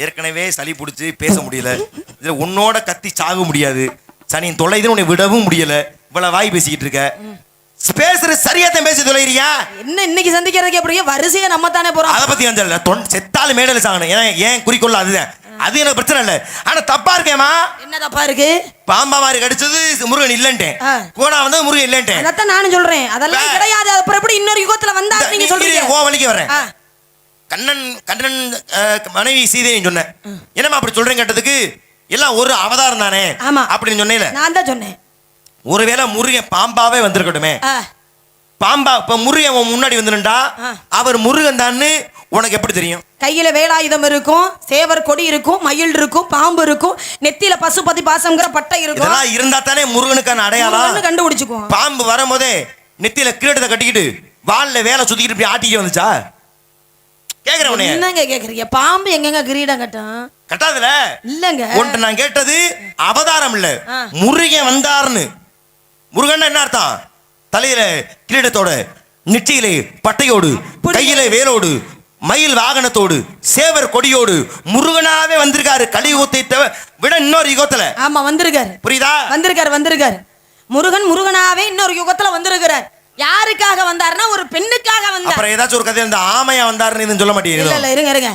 ஏற்கனவே சளி பிடிச்சி பேச முடியல, இதுல உன்னோட கத்தி சாக முடியாது, சனியின் தொலைதுன்னு உன்னை விடவும் முடியல, இவ்வளவு வாய் பேசிக்கிட்டு இருக்க. பேசுற சரியாத்தான் பேசி தொலைறியா? என்ன இன்னைக்கு சந்திக்கிறதுக்கு எப்படி வரிசையா நம்ம தானே போறோம். அதை பத்தி வந்து செத்தாலும் மேடல சாகணும். ஏன்னா ஏன் குறிக்கோள் அதுதான். அது எனக்கு பிரச்சனை இல்ல. ஆனா தப்பா இருக்கேமா? என்ன தப்பா இருக்கு? பாம்பா மாதிரி கடிச்சது முருகன் இல்லன்ட்டேன், கோணா வந்தது முருகன் இல்லன்ட்டேன். அதான் நானும் சொல்றேன், அதெல்லாம் கிடையாது. அப்புறம் எப்படி இன்னொரு யுகத்துல வந்தா நீங்க சொல்றீங்க? ஓ வலிக்கு வரேன். கண்ணன் மனைவி சீதையை சொன்னேன். என்னமா அப்படி சொல்றேன் கேட்டதுக்கு, எல்லாம் ஒரு அவதாரம் தானே அப்படின்னு சொன்னேன். நான் தான் சொன்னேன், ஒருவேளை முருகன் பாம்பாவே வந்திருக்கட்டுமே. பாம்பா இப்ப முருகன் முன்னாடி வந்துட்டா அவர் முருகன் தான் உனக்கு எப்படி தெரியும்? கையில வேலாயுதம் இருக்கும், சேவர் கொடி இருக்கும், மயில் இருக்கும், பாம்பு இருக்கும், நெத்தியில பசுபதி பாசம்ங்கிற பட்டை இருக்கும். இதெல்லாம் இருந்தா தானே முருகனுக்கான அடையாளம் கண்டுபிடிச்சுக்குவோம். பாம்பு வரும்போதே நெத்தியில கிரீடத்தை கட்டிக்கிட்டு வால்ல வேலை சுத்திக்கிட்டு இப்படி ஆட்டிட்டு வந்துச்சா? கேக்குறவனே என்னங்க கேக்குறீங்க? பாம்பு எங்கங்க கிரீடம் கட்டும்? கட்டாதுல இல்லங்க. ஒன்று நான் கேட்டது அவதாரம் இல்ல, முருகன் வந்தார்னு. முருகன் என்ன அர்த்தம்? தலையில கிரீடத்தோட, நெற்றியிலே பட்டையோடு, கையில வேலோடு, மயில் வாகனத்தோடு, சேவர் கொடியோடு முருகனாவே வந்திருக்காரு. கலியுகத்தை விட இன்னொரு யுகத்துல. ஆமா வந்திருக்காரு. புரியுதா? வந்திருக்காரு. முருகன் முருகனாவே இன்னொரு யுகத்துல வந்திருக்கிறார். யாருக்காக வந்தாருன்னா ஒரு பெண்ணுக்காக வந்தார். அப்புறம் ஏதாச்சும் ஒரு கதை இந்த ஆமையா வந்தாருன்னு சொல்ல மாட்டேங்குது. இல்ல இருங்க